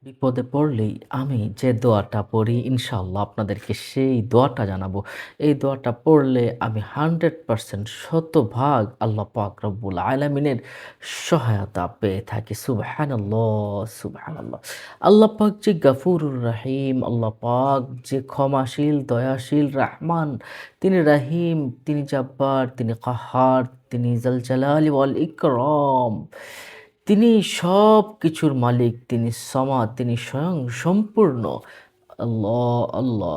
বিপদে পড়লেই আমি যে দোয়াটা পড়ি ইনশাআল্লাহ আপনাদেরকে সেই দোয়াটা জানাবো। এই দোয়াটা পড়লে আমি 100% শতভাগ আল্লাহ পাক রব্বুল আলামিনের সহায়তা পেয়ে থাকি। সুবহানাল্লাহ, সুবহানাল্লাহ। আল্লাহ পাক যে গফুরুর রহিম, আল্লাহ পাক যে ক্ষমাশীল, দয়াশীল, রাহমান, তিনি রহিম, তিনি জব্বার, তিনি কাহ্হার, তিনি যাল জালালি ওয়াল ইকরাম। তিনি সবকিছুর মালিক, তিনি সমাদ, তিনি স্বয়ং সম্পূর্ণ। আল্লাহ, আল্লাহ।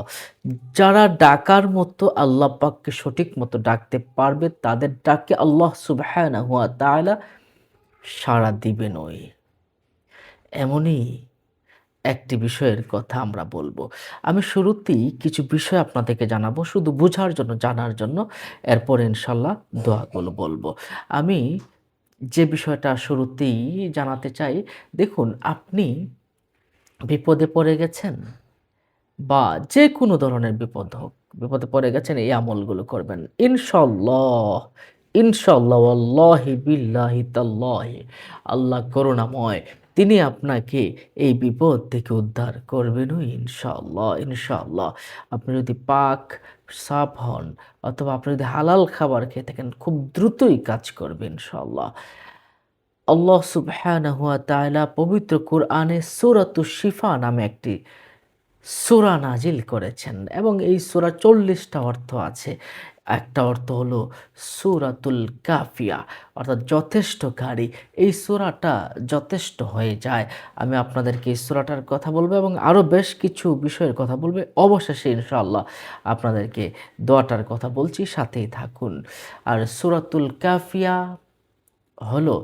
যারা ডাকার মতো আল্লাহ পাককে সঠিক মতো ডাকতে পারবে তাদের ডাকে আল্লাহ সুবহানাহু ওয়া তাআলা সাড়া দিবেনই। এমনই একটি বিষয়ের কথা আমরা বলবো। আমি শুরুতেই কিছু বিষয় আপনাদেরকে জানাবো শুধু বুঝার জন্য, জানার জন্য। এরপর ইনশাআল্লাহ দোয়াগুলো বলবো। আমি যে বিষয়টা শুরুতেই জানাতে চাই, দেখুন আপনি বিপদে পড়ে গেছেন বা যেকোনো ধরনের বিপদ হোক, বিপদে পড়ে গেছেন এই আমলগুলো করবেন। ইনশাআল্লাহ, ইনশাআল্লাহ ওয়াল্লাহি বিল্লাহি তাল্লাহি আল্লাহ করুণাময়। তিনি আপনাকে এই বিপদ থেকে উদ্ধার করবেনই ইনশাআল্লাহ, ইনশাআল্লাহ। আপনি যদি পাক, সাফ হন অথবা আপনি যদি হালাল খাবার খেয়ে থাকেন খুব দ্রুতই কাজ করবে ইনশাআল্লাহ। আল্লাহ সুবহানাহু ওয়া তাআলা পবিত্র কুরআনে সূরাতুশ শিফা নামে একটি সূরা নাজিল করেছেন এবং এই সূরা ৪০ টা অর্থ আছে। একটা অর্থ হলো সূরাতুল কাফিয়া অর্থাৎ যথেষ্টকারী। এই সূরাটা যথেষ্ট হয়ে যায়। আমি আপনাদেরকে এই সূরাটার কথা বলবো এবং আরও বেশ কিছু বিষয়ের কথা বলবো। অবশেষে ইনশাআল্লাহ আপনাদেরকে দোয়াটার কথা বলছি, সাথেই থাকুন। আর সূরাতুল কাফিয়া হলো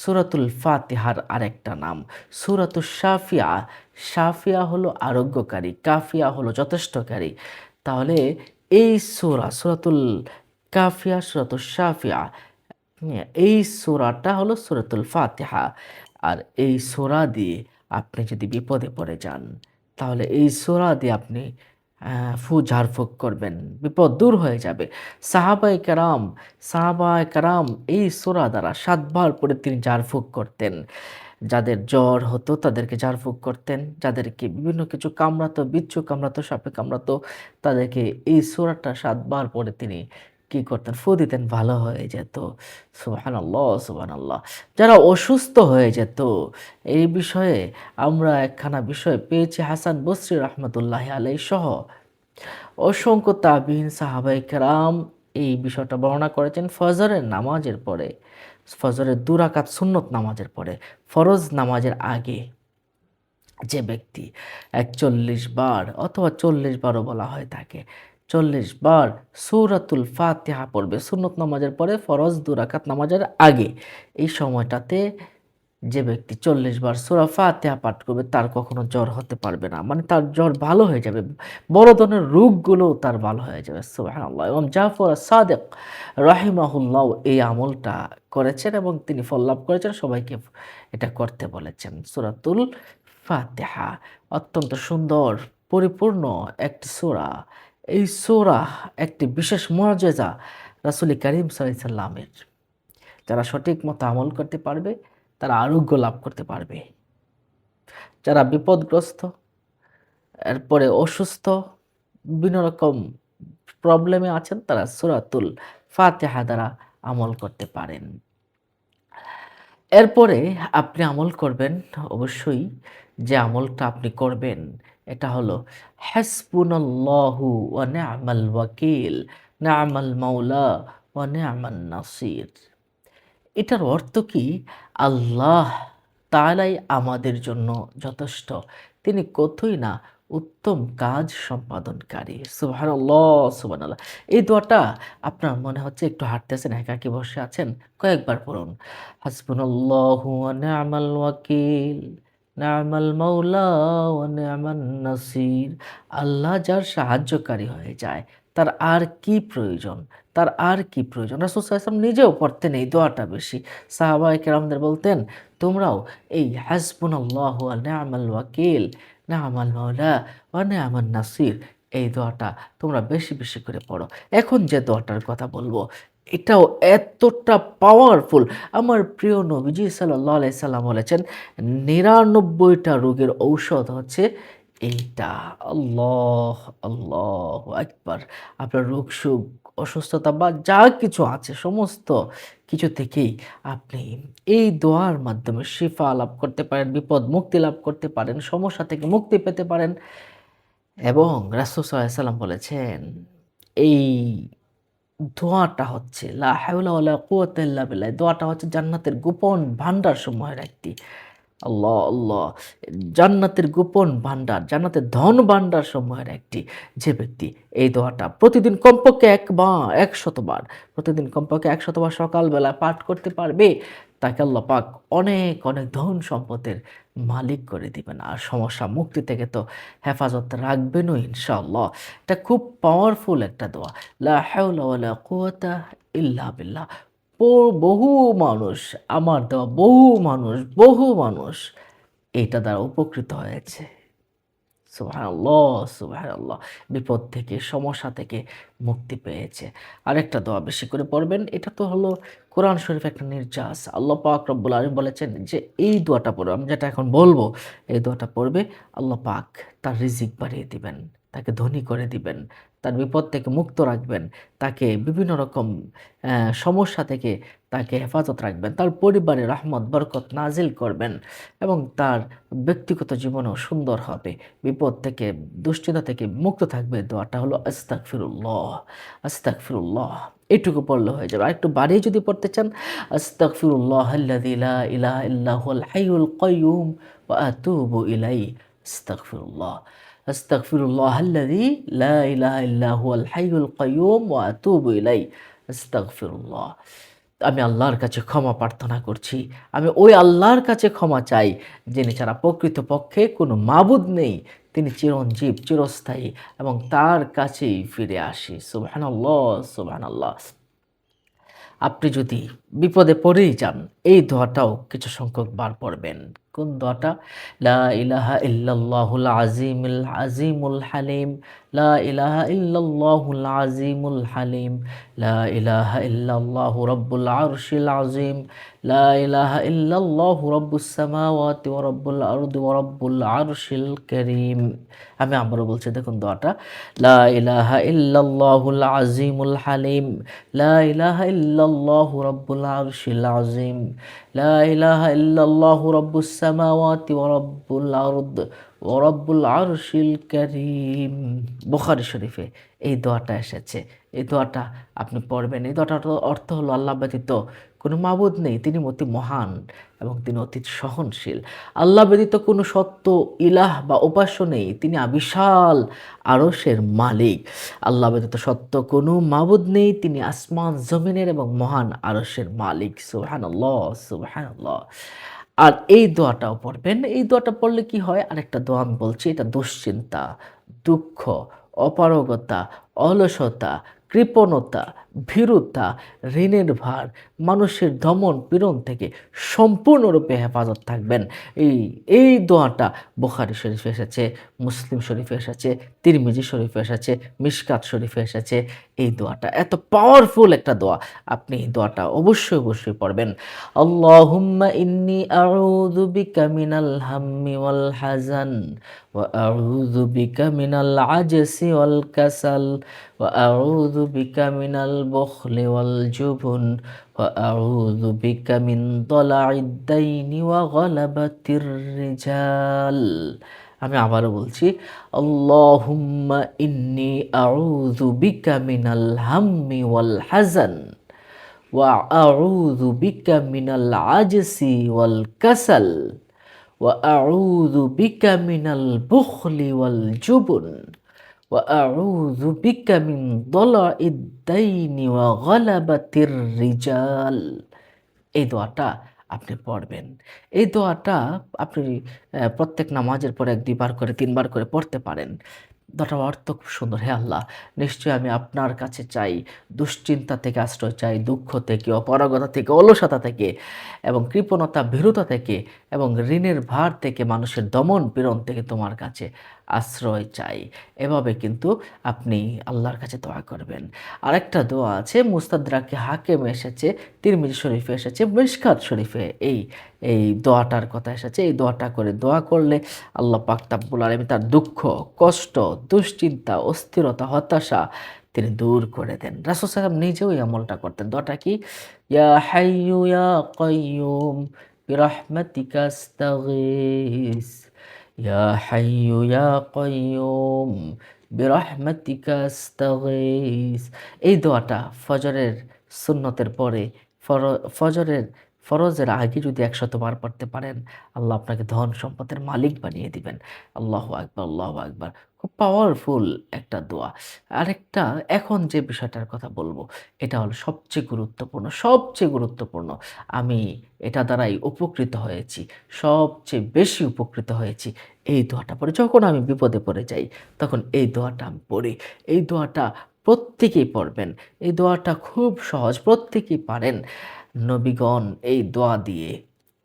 সূরাতুল ফাতিহার আরেকটা নাম। সূরাতুশ শাফিয়া, শাফিয়া হলো আরোগ্যকারী, কাফিয়া হলো যথেষ্টকারী। তাহলে এই সূরাতুল কাফিয়া, সূরাতুশ শাফিয়া, এই সূরাটা হলো সূরাতুল ফাতিহা। আর এই সূরা দিয়ে আপনি যদি বিপদে পড়ে যান, তাহলে এই সূরা দিয়ে আপনি ঝাড়ফুঁক করবেন, বিপদ দূর হয়ে যাবে। সাহাবায়ে কেরাম এই সূরা দ্বারা ৭ বার করে তিনি ঝাড়ফুঁক করতেন। যাদের জ্বর হতো তাদেরকে ঝাড়ফুঁক করতেন। যাদেরকে বিভিন্ন কিছু কামড়াতো, বিচ্ছু কামড়াতো, সাপে কামড়াতো তাদেরকে এই সূরাটা ৭ বার পড়ে তিনি কি করতেন? ফু দিতেন, ভালো হয়ে যেত। সুবহানাল্লাহ, সুবহানাল্লাহ। যারা অসুস্থ হয়ে যেত, এই বিষয়ে আমরা একখানা বিষয় পেয়েছি হাসান বসরি রাহমাতুল্লাহি আলাইহি সহ অসংখ্য তাবিঈন, সাহাবায়ে কেরাম এই বিষয়টা বর্ণনা করেছেন ফজরের নামাজের পরে, ফজরের ২ রাকাত সুন্নত নামাজের পরে, ফরজ নামাজের আগে যে ব্যক্তি ৪১ বার অথবা ৪০ বারও বলা হয়ে থাকে, ৪০ বার সূরাতুল ফাতিহা পড়বে সুন্নত নামাজের পরে, ফরজ ২ রাকাত নামাজের আগে। এই সময়টাতে যে ব্যক্তি ৪০ বার সূরা ফাতিহা পাঠ করবে তার কখনো জ্বর হতে পারবে না। মানে তার জ্বর ভালো হয়ে যাবে। বড় ধরনের রোগগুলোও তার ভালো হয়ে যাবে। সুবহানাল্লাহ। এবং জাফর আস-সাদিক রাহিমাহুল্লাহ এই আমলটা করেছেন এবং তিনি ফল লাভ করেছেন। সবাইকে এটা করতে বলেছেন। সূরাতুল ফাতিহা অত্যন্ত সুন্দর, পরিপূর্ণ একটি সূরা। এই সূরা একটি বিশেষ মুআজিজা রাসূল কারীম সাল্লাল্লাহু আলাইহি সাল্লামের। যারা সঠিক মতো আমল করতে পারবে তারা আরোগ্য লাভ করতে পারবে। যারা বিপদগ্রস্ত, এরপরে অসুস্থ, বিভিন্ন রকম প্রবলেমে আছেন তারা সূরাতুল ফাতিহা দ্বারা আমল করতে পারেন। এরপরে আপনি আমল করবেন অবশ্যই, যে আমলটা আপনি করবেন এটা হলো হাসবুনাল্লাহু ওয়া নি'মাল ওয়াকিল, নি'মাল মাওলা ওয়া নি'মান নাসির। এটার অর্থ কি? আল্লাহ তাআলাই আমাদের জন্য যথেষ্ট। তিনি কতই না উত্তম কাজ সম্পাদনকারী। সুবহানাল্লাহ, সুবহানাল্লাহ। এই দোয়াটা আপনার মনে হচ্ছে একটু হাঁটতেছেন, একাকী বসে আছেন, কয়েকবার পড়ুন। হাসবুনাল্লাহু ওয়া নি'মাল ওয়াকিল, নি'মাল মাওলা ওয়া নি'মান নাসির। আল্লাহ যার সাহায্যকারী হয়ে যায় তার আর কি প্রয়োজন? তার আর কি প্রয়োজন? রাসূল সাল্লাল্লাহু আলাইহি ওয়াসাল্লাম নিজেও পড়তেন এই দোয়াটা বেশি। সাহাবায়ে কেরামদের বলতেন, তোমরাও এই হাসবুনাল্লাহু ওয়া নি'মাল ওয়াকিল, নি'মাল মাওলা ওয়া নি'মান নাসির এই দোয়াটা তোমরা বেশি, বেশি করে পড়ো। এখন যে দোয়াটার কথা বলবো, এটাও এতটা পাওয়ারফুল। আমার প্রিয় নবীজি সাল্লাল্লাহু আলাইহি সাল্লাম বলেছেন ৯৯টা রোগের ঔষধ হচ্ছে এইটা। আল্লাহ, আল্লাহু আকবার। আপনার রোগ-সুখ, অসুস্থতা বা যা কিছু আছে সমস্ত কিছু থেকেই আপনি এই দোয়ার মাধ্যমে শিফা লাভ করতে পারেন, বিপদ মুক্তি লাভ করতে পারেন, সমস্যা থেকে মুক্তি পেতে পারেন এবং রাসূল সাল্লাল্লাহু আলাইহি সাল্লাম বলেছেন এই দোয়াটা হচ্ছে লা হাওলা ওয়ালা কুওয়াতা ইল্লা বিল্লাহ। দোয়াটা হচ্ছে জান্নাতের গোপন ভান্ডারসমূহের একটি। আল্লাহ, আল্লাহ। জান্নাতের গোপন ভান্ডার, জান্নাতের ধন ভান্ডারসমূহের একটি। যে ব্যক্তি এই দোয়াটা প্রতিদিন কমপক্ষে ১ বা ১০০ বার, প্রতিদিন কমপক্ষে ১০০ বার সকালবেলা পাঠ করতে পারবে, তাকে আল্লাহ পাক অনেক, অনেক ধন সম্পদের মালিক করে দিবেন। আর সমস্যা মুক্তি থেকে তো হেফাজত রাখবেনও ইনশাআল্লাহ। এটা খুব পাওয়ারফুল একটা দোয়া। লা হাওলা ওয়ালা কুওয়াতা ইল্লা বিল্লাহ। বহু মানুষ, আমার দেওয়া বহু মানুষ এটা দ্বারা উপকৃত হয়েছে। সুবহানাল্লাহ, সুবহানাল্লাহ। বিপদ থেকে, সমস্যা থেকে মুক্তি পেয়েছে। আরেকটা দোয়া বেশি করে পড়বেন। এটা তো হলো কোরআন শরীফ একটা নির্যাস। আল্লাহ পাক রব্বুল আলামিন বলেছেন যে এই দোয়াটা পড়ো। আমি যেটা এখন বলবো, এই দোয়াটা পড়বে আল্লাহ পাক তার রিজিক বাড়িয়ে দিবেন, তাকে ধনী করে দিবেন, তার বিপদ থেকে মুক্ত রাখবেন, তাকে বিভিন্ন রকম সমস্যা থেকে তাকে হেফাজত রাখবেন, তার পরিবারে রহমত বরকত নাজিল করবেন এবং তার ব্যক্তিগত জীবনও সুন্দর হবে। বিপদ থেকে, দুশ্চিন্তা থেকে মুক্ত থাকবে। দোয়াটা হলো আস্তাগফিরুল্লাহ, আস্তাগফিরুল্লাহ। এইটুকু পড়লে হয়ে যাবে। আরেকটু বাড়িয়ে যদি পড়তে চান, আস্তাগফিরুল্লাহাল্লাযী লা ইলাহা ইল্লা হুয়াল হাইয়ুল কাইয়্যুম ওয়া আতুবু ইলাইহি। আস্তাগফিরুল্লাহ, আস্তাগফিরুল্লাহাল্লাযী লা ইলাহা ইল্লা হুয়াল হাইয়ুল কাইয়্যুম ওয়া আতুবু ইলাইহি। আস্তাগফিরুল্লাহ। আমি আল্লাহর কাছে ক্ষমা প্রার্থনা করছি। আমি ওই আল্লাহর কাছে ক্ষমা চাই, যিনি ছাড়া প্রকৃতপক্ষে কোনো মাবুদ নেই। তিনি চিরঞ্জীব, চিরস্থায়ী এবং তার কাছেই ফিরে আসি। সুবহানাল্লাহ, সুবহানাল্লাহ। আপনি যদি বিপদে পড়েই যান, এই দোয়াটাও কিছু সংখ্যক বার পড়বেন। কোন দোয়াটা? লা ইলাহা ইল্লাল্লাহুল আজিমুল আজিমুল হালিম, লা ইলাহা ইল্লাল্লাহুল আজিমুল হালিম, লা ইলাহা ইল্লাল্লাহু রাব্বুল আরশিল আযীম, লা ইলাহা ইল্লাল্লাহু রাব্বুস সামাওয়াতি ওয়া রাব্বুল আরদি ওয়া রাব্বুল আরশিল কারীম। আমি আবারও বলছি, দেখুন দোয়াটা। লা ইলাহা ইল্লাল্লাহুল আজিমুল হালিম, লা ইলাহা ইল্লাল্লাহু রাব্বুল আরশিল আযীম, লা ইলাহা ইল্লাল্লাহু রাব্বুস সামাওয়াতি ওয়া রাব্বুল আরদ ওয়া রাব্বুল আরশিল কারীম। বুখারী শরীফে এই দোয়াটা এসেছে। এই দোয়াটা আপনি পড়বেন। এই দোয়াটার অর্থ হলো আল্লাহ ব্যতীত কোনো মাবুদ নেই, তিনি অতি মহান এবং তিনি অতি সহনশীল। আল্লাহ ব্যতীত কোনো সত্য ইলাহ বা উপাস্য নেই, তিনি বিশাল আরশের মালিক। আল্লাহ ব্যতীত সত্য কোনো মাবুদ নেই, তিনি আসমান জমিনের এবং মহান আরশের মালিক। সুবহানাল্লাহ, সুবহানাল্লাহ। আর এই দোয়াটাও পড়বেন। এই দোয়াটা পড়লে কি হয়? আরেকটা দোয়া আমি বলছি, এটা দুশ্চিন্তা, দুঃখ, অপারগতা, অলসতা, কৃপণতা, ভীরুতা, ঋণের ভার, মানুষের দমন পীড়ন থেকে সম্পূর্ণরূপে হেফাজত থাকবেন। এই এই দোয়াটা বুখারী শরীফে এসেছে, মুসলিম শরীফে এসেছে, তিরমিজি শরীফে এসেছে, মিশকাত শরীফে এসেছে। এই দোয়াটা এত পাওয়ারফুল একটা দোয়া। আপনি এই দোয়াটা অবশ্যই, অবশ্যই পড়বেন। আল্লাহুম্মা ইন্নী আউযু বিকা মিনাল হাম্মি ওয়াল হাযান ওয়া আউযু বিকা মিনাল আজসি ওয়াল কাসাল ওয়া আউযু বিকা মিনাল বুখলি ওয়াল জুবন ওয়া আউযু বিকা মিন দালা'id দাইনি ওয়া গালাবাতির রিজাল। আমি আবারও বলছি, আল্লাহুম্মা ইন্নী আউযু বিকা মিনাল হাম্মি ওয়াল হাযান ওয়া আউযু বিকা মিনাল আজসি ওয়াল কাসাল ওয়া আউযু বিকা মিনাল বুখলি ওয়াল জুবন ওয়া আউযু বিকা মিন দালা'id দাইনি ওয়া গালাবাতির রিজাল। এই দোয়াটা আপনি পড়বেন। এই দোয়াটা আপনি প্রত্যেক নামাজের পরে ১-২ বার করে ৩ বার করে পড়তে পারেন। দোয়াটার অর্থ খুব সুন্দর। হে আল্লাহ, নিশ্চয়ই আমি আপনার কাছে চাই, দুশ্চিন্তা থেকে আশ্রয় চাই, দুঃখ থেকে, অপারগতা থেকে, অলসতা থেকে এবং কৃপণতা, ভীরুতা থেকে এবং ঋণের ভার থেকে, মানুষের দমন পীড়ন থেকে তোমার কাছে আশ্রয় চাই। এভাবে কিন্তু আপনি আল্লাহর কাছে দোয়া করবেন। আরেকটা দোয়া আছে মুস্তাদরাকে হাকিমে এসেছে, তিরমিজি শরীফে এসেছে, মিশকাত শরীফে এই দোয়াটার কথা এসেছে। এই দোয়াটা করে দোয়া করলে আল্লাহ পাক রব্বুল আলামিন তার দুঃখ, কষ্ট, দুশ্চিন্তা, অস্থিরতা, হতাশা তিনি দূর করে দেন। রাসূল সাল্লাল্লাহু আলাইহি ওয়াসাল্লাম নিজেও এই আমলটা করতেন। দোয়াটা কি? ইয়া হাইয়্যু ইয়া কাইয়্যুম বিরহমাতিকা আস্তাগীথ। ইয়া হাইয়্যু ইয়া কাইয়্যুম বিরহমাতিকা আস্তাগীথ। এই দোয়াটা ফজরের সুন্নতের পরে ফর ফজরের ফরজের আগে যদি ১০০ বার পড়তে পারেন, আল্লাহ আপনাকে ধন সম্পদের মালিক বানিয়ে দিবেন। আল্লাহু আকবার, আল্লাহু আকবার। খুব পাওয়ারফুল একটা দোয়া। আরেকটা এখন যে বিষয়টার কথা বলব, এটা হলো সবচেয়ে গুরুত্বপূর্ণ। আমি এটা দ্বারাই উপকৃত হয়েছি। সবচেয়ে বেশি উপকৃত হয়েছি এই দোয়াটা পড়ে। যখন আমি বিপদে পড়ে যাই, তখন এই দোয়াটা আমি পড়ি। এই দোয়াটা প্রত্যেকেই পড়বেন। এই দোয়াটা খুব সহজ, প্রত্যেকেই পারেন। নবীগণ এই দোয়া দিয়ে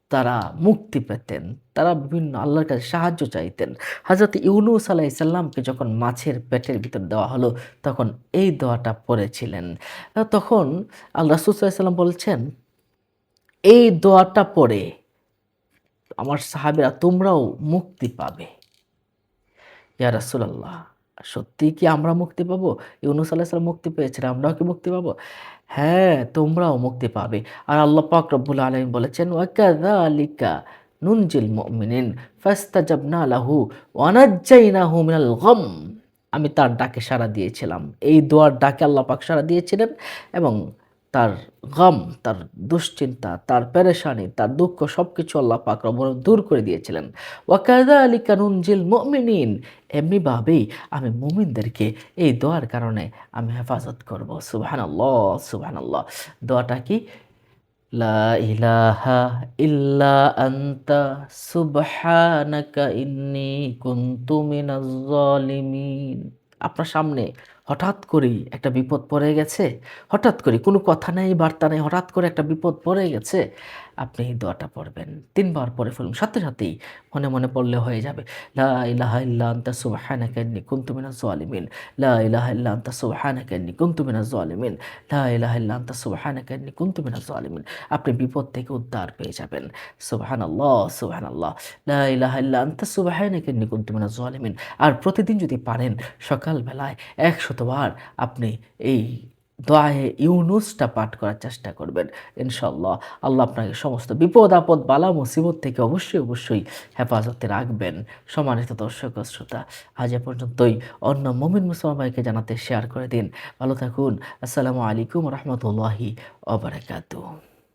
তারা মুক্তি পেতেন। তারা বিভিন্ন আল্লাহর কাছে সাহায্য চাইতেন। হযরত ইউনূস আলাইহিস সালামকে যখন মাছের পেটের ভিতর দেওয়া হলো, তখন এই দোয়াটা পড়েছিলেন। তখন রাসূল সাল্লাল্লাহু আলাইহি ওয়াসাল্লাম বলছেন, "এই দোয়াটা পড়ে আমার সাহাবীরা তোমরাও মুক্তি পাবে।" ইয়া রাসূলাল্লাহ, সত্যিই কি আমরা মুক্তি পাবো? ইউনূস আলাইহিস সালাম মুক্তি পেয়েছিলেন, আমরাও কি মুক্তি পাবো? হ্যাঁ, তোমরাও মুক্তি পাবে। আর আল্লাহ পাক রব্বুল আলামিন বলেছেন, "ওয়া কাযালিকা নুনজিল মুমিনিন ফাস্তাজাবনা লাহু ওয়া নাজ্জায়নাহু মিনাল গাম।" আমি তার ডাকে সাড়া দিয়েছিলাম। এই দোয়ার ডাকে আল্লাহ পাক সাড়া দিয়েছিলেন এবং তার গম, তার দুশ্চিন্তা, তার পেরেশানি, তার দুঃখ সবকিছু আল্লাহ পাক রব্বুল আলামিন দূর করে দিয়েছিলেন। ওয়া কাযালিকা নুনজিল মুমিনিন, এমনিভাবেই আমি মুমিনদেরকে এই দোয়ার কারণে আমি হেফাজত করব। সুবহানাল্লাহ, সুবহানাল্লাহ। দোয়াটা কি? লা ইলাহা ইল্লা আনতা সুবহানাকা ইন্নী কুনতু মিনাজ জালিমিন। আপনার সামনে হঠাৎ করেই একটা বিপদ পড়ে গেছে। হঠাৎ করে কোনো কথা নেই, বার্তা নেই, হঠাৎ করে একটা বিপদ পড়ে গেছে। আপনি এই দোয়াটা পড়বেন। ৩ বার পড়ে ফেলুন। সাথে সাথেই মনে, মনে পড়লে হয়ে যাবে। লা ইলাহা ইল্লা আনতা সুবহানাকা ইন্নী কুনতু মিনাজ জালিমিন। লা ইলাহা ইল্লা আনতা সুবহানাকা ইন্নী কুনতু মিনাজ জালিমিন। লা ইলাহা ইল্লা আনতা সুবহানাকা ইন্নী কুনতু মিনাজ জালিমিন। আপনি বিপদ থেকে উদ্ধার পেয়ে যাবেন। সুবহানাল্লাহ, সুবহানাল্লাহ। লা ইলাহা ইল্লা আনতা সুবহানাকা ইন্নী কুনতু মিনাজ জালিমিন। আর প্রতিদিন যদি পারেন সকাল বেলায় ১০০ বার আপনি এই দোয়ায়ে ইউনুসটা পাঠ করার চেষ্টা করবেন। ইনশাআল্লাহ আল্লাহ আপনাকে সমস্ত বিপদ আপদ বালা মুসিবত থেকে অবশ্যই হেফাজতে রাখবেন। সম্মানিত দর্শক ও শ্রোতা, আজ এ পর্যন্তই। অন্য মুমিন মুসলমান ভাইকে জানাতে শেয়ার করে দিন। ভালো থাকুন। আসসালামু আলাইকুম ওয়া রাহমাতুল্লাহি ওয়া বারাকাতুহু।